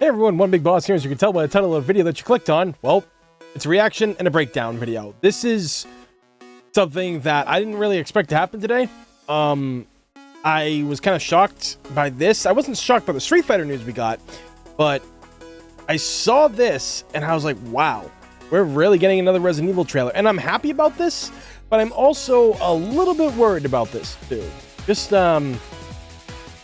everyone, One Big Boss here. As you can tell by the title of the video that you clicked on, well, it's a reaction and a breakdown video. This is something that I didn't really expect to happen today. I was kind of shocked by this. I wasn't shocked by the Street Fighter news we got, but I saw this and I was like, wow, we're really getting another Resident Evil trailer. And I'm happy about this, but I'm also a little bit worried about this too. Just a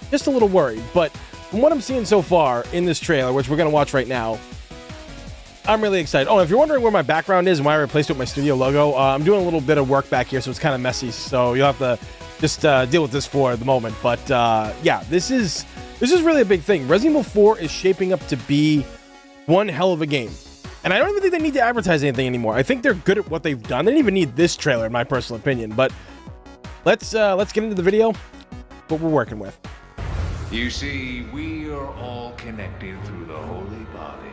little worried, but from what I'm seeing so far in this trailer, which we're going to watch right now, I'm really excited. Oh, if you're wondering where my background is and why I replaced it with my studio logo, I'm doing a little bit of work back here, so it's kind of messy. So you'll have to just deal with this for the moment. But yeah, this is really a big thing. Resident Evil 4 is shaping up to be one hell of a game. And I don't even think they need to advertise anything anymore. I think they're good at what they've done. They don't even need this trailer, in my personal opinion. But let's get into the video, what we're working with. You see, we are all connected through the holy body.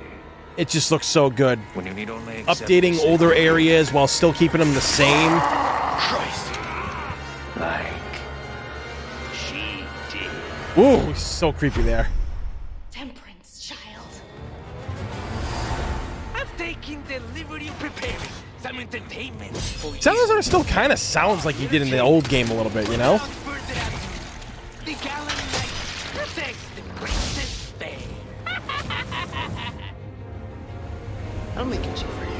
It just looks so good. When you need only updating older areas while still keeping them the same. Christ. Like she did. Ooh, so creepy there. Temperance, child. I've taken delivery of preparing some entertainment for you. Salazar still kind of sounds like he did in the old game a little bit, you know? The gallant knight protects the princess Faye. I'm making shit for you.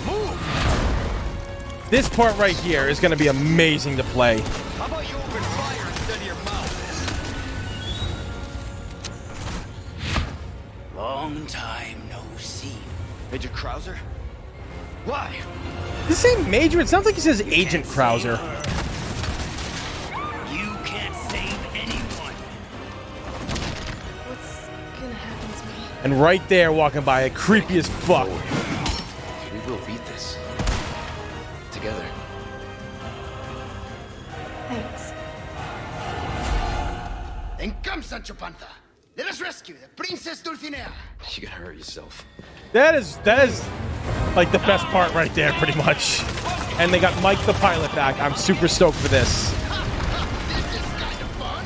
Move! This part right here is going to be amazing to play. How about you open fire instead of your mouth? Long time no see. Major Krauser? Why? Does he say Major? It sounds like he says Agent Krauser. You can't save anyone. What's gonna happen to me? And right there, walking by, creepy as fuck. We will beat this. Together. Thanks. Then come, Sancho Panza. Let us rescue the Princess Dulcinea. You gotta hurt yourself. That is like the best part right there, pretty much. And they got Mike the pilot back. I'm super stoked for this. This is kind of fun.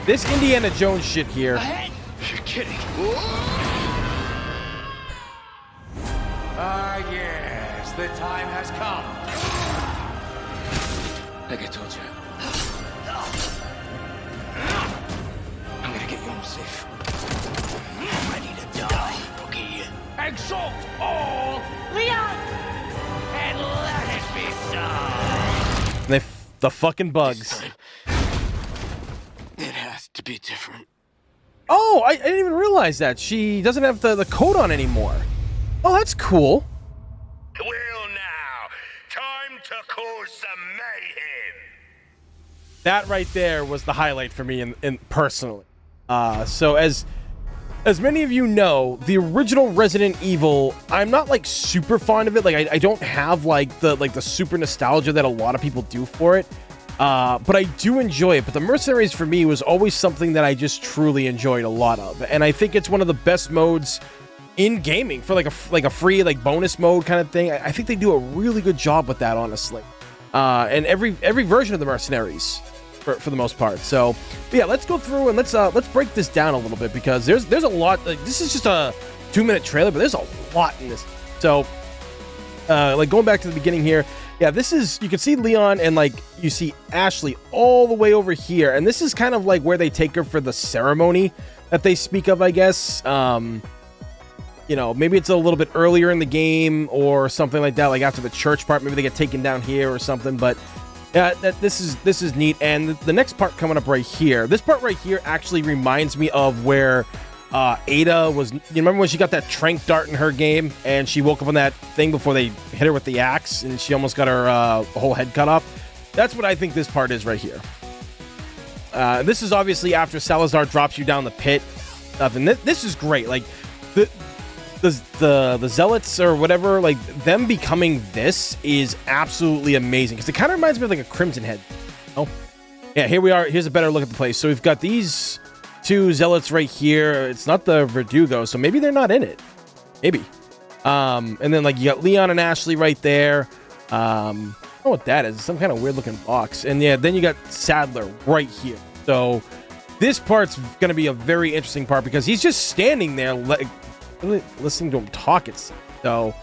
This Indiana Jones shit here. You're kidding. Ah, yes, the time has come. Like I told you. I'm gonna get you home safe. Ready to die, Boogie. Exalt all, Leon, and let it be so. And the fucking bugs. It has to be different. Oh, I didn't even realize that. She doesn't have the coat on anymore. Oh, that's cool. Well now, time to cause some mayhem. That right there was the highlight for me in personally. So as many of you know, the original Resident Evil, I'm not like super fond of it. Like I don't have like the super nostalgia that a lot of people do for it. But I do enjoy it. But the Mercenaries for me was always something that I just truly enjoyed a lot of. And I think it's one of the best modes in gaming for like a free like bonus mode kind of thing. I think they do a really good job with that, honestly. And every version of the Mercenaries for the most part. So but yeah, let's go through and let's break this down a little bit, because there's a lot. Like, this is just a 2-minute trailer, but there's a lot in this. So like going back to the beginning here. Yeah, this is, you can see Leon and like you see Ashley all the way over here. And this is kind of like where they take her for the ceremony that they speak of, I guess. You know, maybe it's a little bit earlier in the game or something like that, like after the church part. Maybe they get taken down here or something. But yeah, this is neat. And the next part coming up right here, this part right here actually reminds me of where Ada was. You remember when she got that trank dart in her game and she woke up on that thing before they hit her with the axe and she almost got her whole head cut off? That's what I think this part is right here. This is obviously after Salazar drops you down the pit stuff, and this is great. Like the zealots or whatever, like them becoming this is absolutely amazing, because it kind of reminds me of like a Crimson Head. Oh yeah, here we are. Here's a better look at the place. So we've got these two zealots right here. It's not the Verdugo, so maybe they're not in it. Maybe. And then like you got Leon and Ashley right there. I don't know what that is. It's some kind of weird looking box. And yeah, then you got Sadler right here. So This part's going to be a very interesting part because he's just standing there listening to him talk. So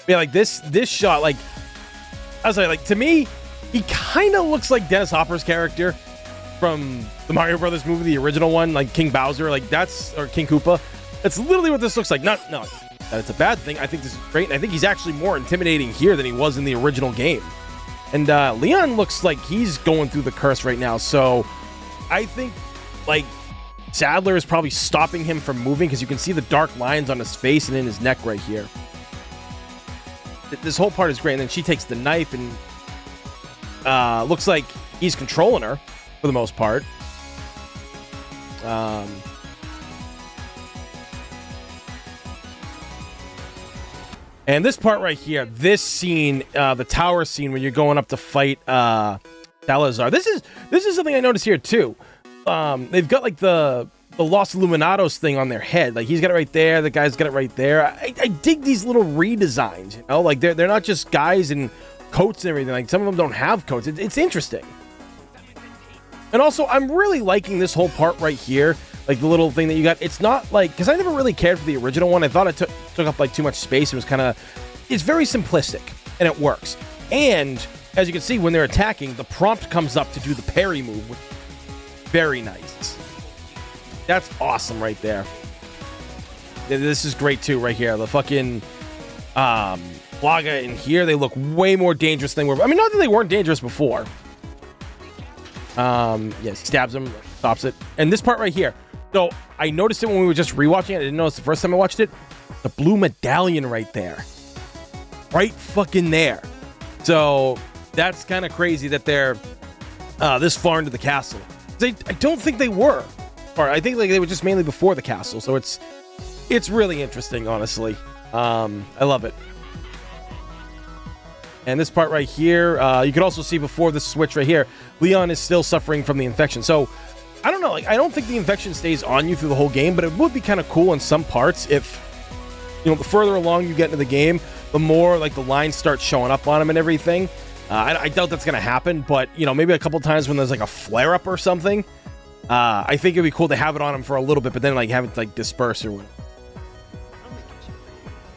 yeah, like this shot, like I was like to me, he kind of looks like Dennis Hopper's character from the Mario Brothers movie, the original one, like King Bowser, like or King Koopa. That's literally what this looks like. No, that it's a bad thing. I think this is great, and I think he's actually more intimidating here than he was in the original game. And Leon looks like he's going through the curse right now, so I think like Sadler is probably stopping him from moving because you can see the dark lines on his face and in his neck right here. This whole part is great, and then she takes the knife and looks like he's controlling her for the most part. And this part right here, this scene, the tower scene when you're going up to fight Salazar. This is something I noticed here too. They've got like the Los Illuminados thing on their head. Like he's got it right there, the guy's got it right there. I dig these little redesigns, you know? Like they're not just guys in coats and everything. Like some of them don't have coats. It's interesting. And also, I'm really liking this whole part right here. Like the little thing that you got. It's not like, because I never really cared for the original one. I thought it took up like too much space. It was kind of, it's very simplistic and it works. And as you can see, when they're attacking, the prompt comes up to do the parry move. Which is very nice. That's awesome right there. This is great too, right here. The fucking Plaga in here, they look way more dangerous than they were. I mean, not that they weren't dangerous before. Yes, stabs him, stops it. And this part right here. So I noticed it when we were just rewatching it. I didn't notice the first time I watched it. The blue medallion right there. Right fucking there. So that's kind of crazy that they're this far into the castle. I don't think they were. Or I think like they were just mainly before the castle. So it's really interesting, honestly. I love it. And this part right here, you can also see before the switch right here, Leon is still suffering from the infection. So I don't know, like I don't think the infection stays on you through the whole game, but it would be kind of cool in some parts if, you know, the further along you get into the game, the more like the lines start showing up on him and everything. I doubt that's going to happen, but you know, maybe a couple times when there's like a flare up or something, I think it'd be cool to have it on him for a little bit, but then like have it like disperse or whatever.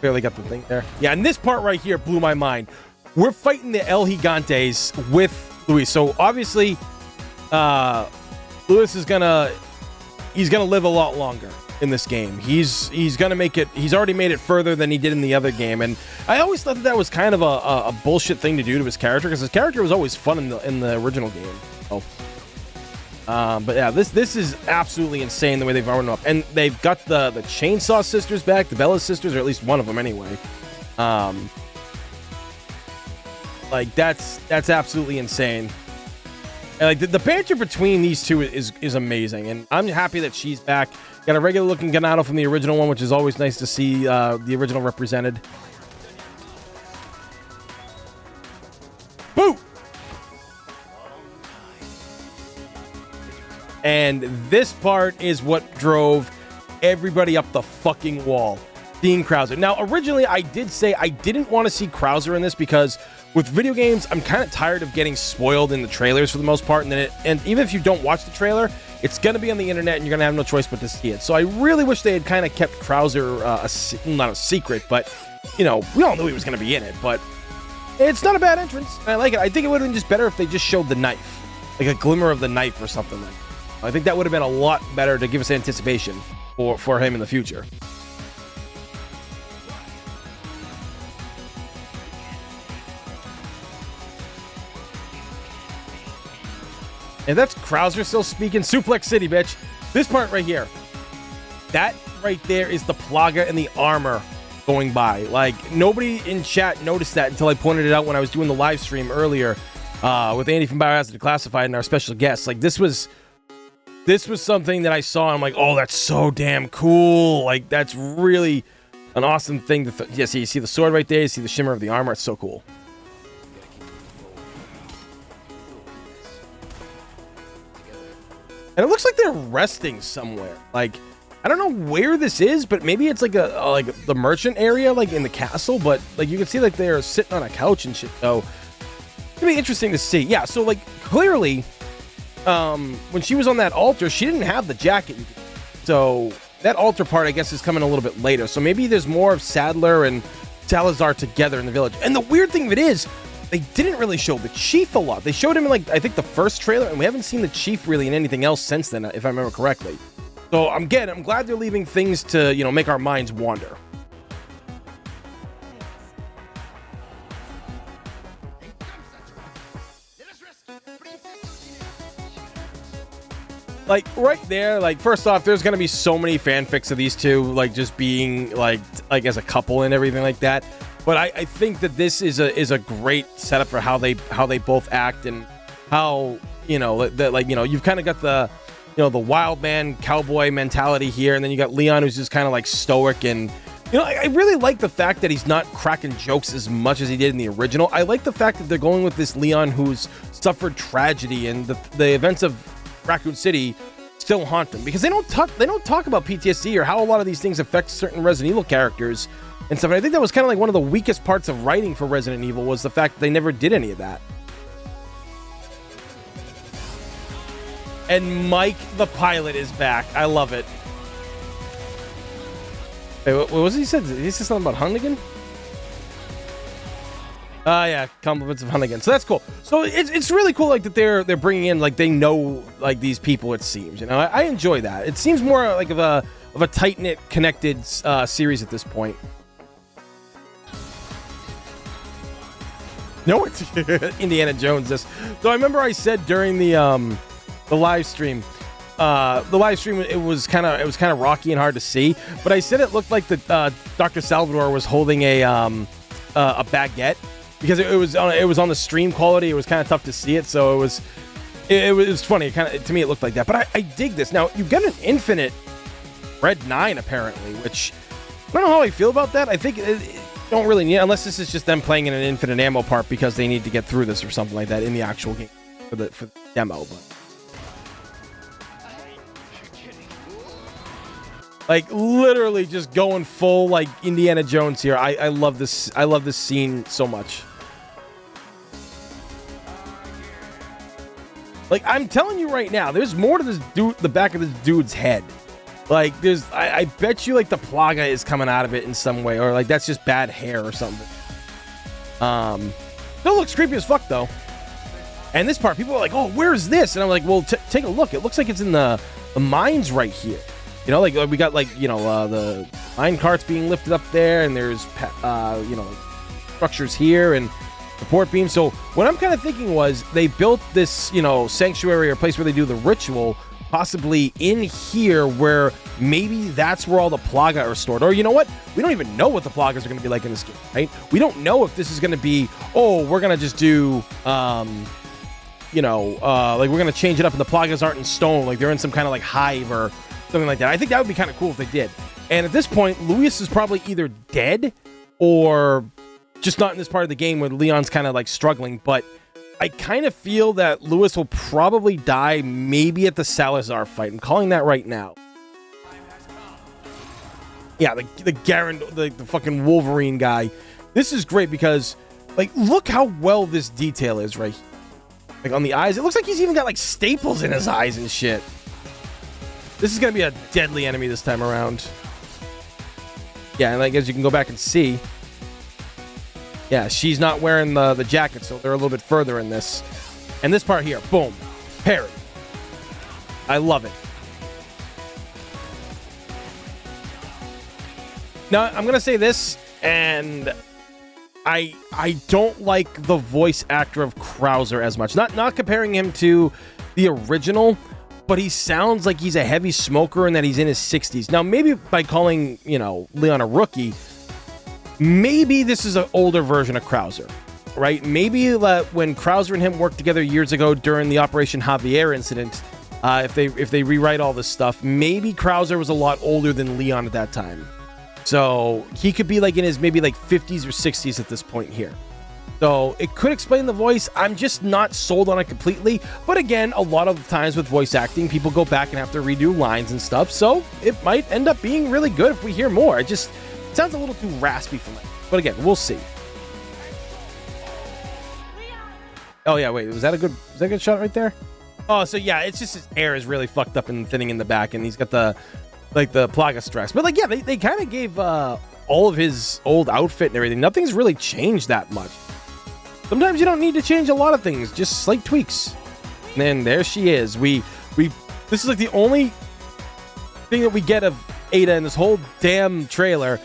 Barely got the thing there. Yeah, and this part right here blew my mind. We're fighting the El Gigantes with Luis. So obviously, Luis is he's gonna live a lot longer in this game. He's gonna make it. He's already made it further than he did in the other game. And I always thought that was kind of a bullshit thing to do to his character, because his character was always fun in the original game. Oh. But yeah, this is absolutely insane the way they've run up, and they've got the Chainsaw Sisters back, the Bella Sisters, or at least one of them anyway. Like that's absolutely insane. And like the banter between these two is amazing, and I'm happy that she's back. Got a regular looking Ganado from the original one, which is always nice to see the original represented. Boo! And this part is what drove everybody up the fucking wall. Seeing Krauser. Now, originally, I did say I didn't want to see Krauser in this because with video games, I'm kind of tired of getting spoiled in the trailers for the most part. And even if you don't watch the trailer, it's going to be on the internet and you're going to have no choice but to see it. So I really wish they had kind of kept Krauser, not a secret, but, you know, we all knew he was going to be in it. But it's not a bad entrance. I like it. I think it would have been just better if they just showed the knife. Like a glimmer of the knife or something like that. I think that would have been a lot better to give us anticipation for him in the future. And that's Krauser still speaking. Suplex City, bitch. This part right here. That right there is the Plaga and the armor going by. Like, nobody in chat noticed that until I pointed it out when I was doing the live stream earlier with Andy from Biohazard Declassified and our special guest. Like, this was something that I saw and I'm like, oh, that's so damn cool. Like, that's really an awesome thing to yeah, see, you see the sword right there, you see the shimmer of the armor. It's so cool. And it looks like they're resting somewhere. Like, I don't know where this is, but maybe it's like like the merchant area, like in the castle. But like you can see, like they're sitting on a couch and shit. So it'll be interesting to see. Yeah. So like clearly, when she was on that altar, she didn't have the jacket. So that altar part, I guess, is coming a little bit later. So maybe there's more of Sadler and Salazar together in the village. And the weird thing of it is, they didn't really show the chief a lot. They showed him in, like, I think the first trailer, and we haven't seen the chief really in anything else since then, if I remember correctly. So I'm glad they're leaving things to, you know, make our minds wander. Like, right there, like, first off, there's gonna be so many fanfics of these two, like, just being, like as a couple and everything like that. But I think that this is a great setup for how they both act, and how, you know, that, like, you know, you've kind of got the, you know, the wild man cowboy mentality here, and then you got Leon, who's just kind of like stoic. And, you know, I really like the fact that he's not cracking jokes as much as he did in the original. I like the fact that they're going with this Leon who's suffered tragedy, and the events of Raccoon City still haunt them, because they don't talk about PTSD or how a lot of these things affect certain Resident Evil characters and stuff. And I think that was kind of like one of the weakest parts of writing for Resident Evil, was the fact that they never did any of that. And Mike the pilot is back. I love it. Hey, what was he said? Did he say something about Hunnigan? Yeah, compliments of Hunnigan. So that's cool. So it's really cool, like, that they're bringing in, like, they know, like, these people, it seems. You know, I enjoy that. It seems more like of a tight-knit, connected series at this point. No, it's Indiana Jones. This. So I remember I said during the live stream, it was kind of rocky and hard to see, but I said it looked like the Dr. Salvador was holding a baguette, because it was on the stream quality. It was kind of tough to see it, so it was funny. To me, it looked like that. But I dig this. Now you've got an infinite Red 9 apparently, which I don't know how I feel about that. I think don't really need, unless this is just them playing in an infinite ammo part because they need to get through this or something like that in the actual game for the demo. But like, literally just going full, like, Indiana Jones here. I love this. I love this scene so much. Like, I'm telling you right now, there's more to this dude, the back of this dude's head. Like, I bet you, like, the plaga is coming out of it in some way, or, like, that's just bad hair or something. Still looks creepy as fuck, though. And this part, people are like, oh, where's this? And I'm like, well, take a look. It looks like it's in the mines right here. You know, like, we got, like, you know, the mine carts being lifted up there, and there's, you know, structures here and support beams. So what I'm kind of thinking was they built this, you know, sanctuary or place where they do the ritual, possibly in here, where maybe that's where all the plaga are stored. Or, you know what? We don't even know what the plagas are going to be like in this game, right? We don't know if this is going to be, oh, we're going to just do, you know, like, we're going to change it up and the plagas aren't in stone, like they're in some kind of, like, hive or something like that. I think that would be kind of cool if they did. And at this point, Luis is probably either dead or just not in this part of the game where Leon's kind of, like, struggling. But I kind of feel that Luis will probably die maybe at the Salazar fight. I'm calling that right now. Yeah, the Garen, the fucking Wolverine guy. This is great because, like, look how well this detail is right here. Like, on the eyes. It looks like he's even got, like, staples in his eyes and shit. This is going to be a deadly enemy this time around. Yeah, and, like, as you can go back and see, yeah, she's not wearing the jacket, so they're a little bit further in this. And this part here, boom, parry. I love it. Now, I'm going to say this, and I don't like the voice actor of Krauser as much. Not comparing him to the original, but he sounds like he's a heavy smoker and that he's in his 60s. Now, maybe by calling, you know, Leon a rookie, maybe this is an older version of Krauser, right? Maybe when Krauser and him worked together years ago during the Operation Javier incident, if they rewrite all this stuff, maybe Krauser was a lot older than Leon at that time. So he could be, like, in his maybe, like, 50s or 60s at this point here. So it could explain the voice. I'm just not sold on it completely. But again, a lot of the times with voice acting, people go back and have to redo lines and stuff. So it might end up being really good if we hear more. It sounds a little too raspy for me. But again, we'll see. Oh yeah, wait, was that a good shot right there? Oh, so yeah, it's just his hair is really fucked up and thinning in the back, and he's got the plaga stress. But like, yeah, they kind of gave all of his old outfit and everything. Nothing's really changed that much. Sometimes you don't need to change a lot of things, just slight tweaks. And then there she is. This is like the only thing that we get of Ada in this whole damn trailer.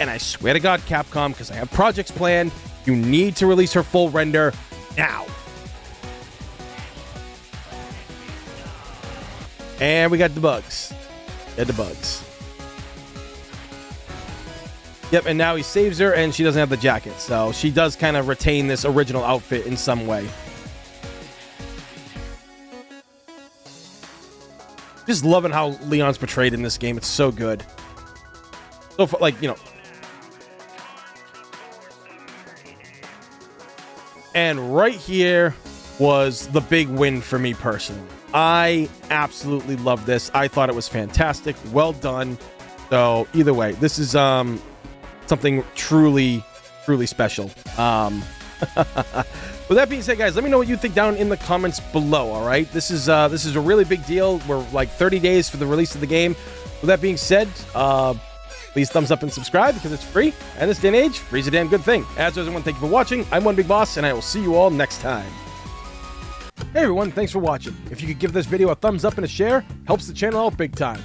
And I swear to God, Capcom, because I have projects planned, you need to release her full render now. And we got the bugs. Yeah, the bugs. Yep, and now he saves her, and she doesn't have the jacket. So she does kind of retain this original outfit in some way. Just loving how Leon's portrayed in this game. It's so good. So, like, you know. And right here was the big win for me personally. I absolutely love this. I thought it was fantastic. Well done. So either way, this is something truly, truly special. With that being said, guys, let me know what you think down in the comments below. All right, this is a really big deal. We're like 30 days for the release of the game. With that being said, please thumbs up and subscribe because it's free. And this day and age, free's a damn good thing. As always, everyone, thank you for watching. I'm One Big Boss, and I will see you all next time. Hey everyone, thanks for watching. If you could give this video a thumbs up and a share, helps the channel out big time.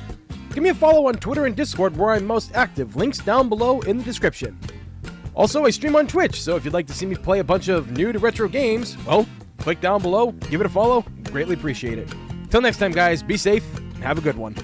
Give me a follow on Twitter and Discord where I'm most active. Links down below in the description. Also, I stream on Twitch, so if you'd like to see me play a bunch of new to retro games, well, click down below, give it a follow, greatly appreciate it. Till next time, guys, be safe and have a good one.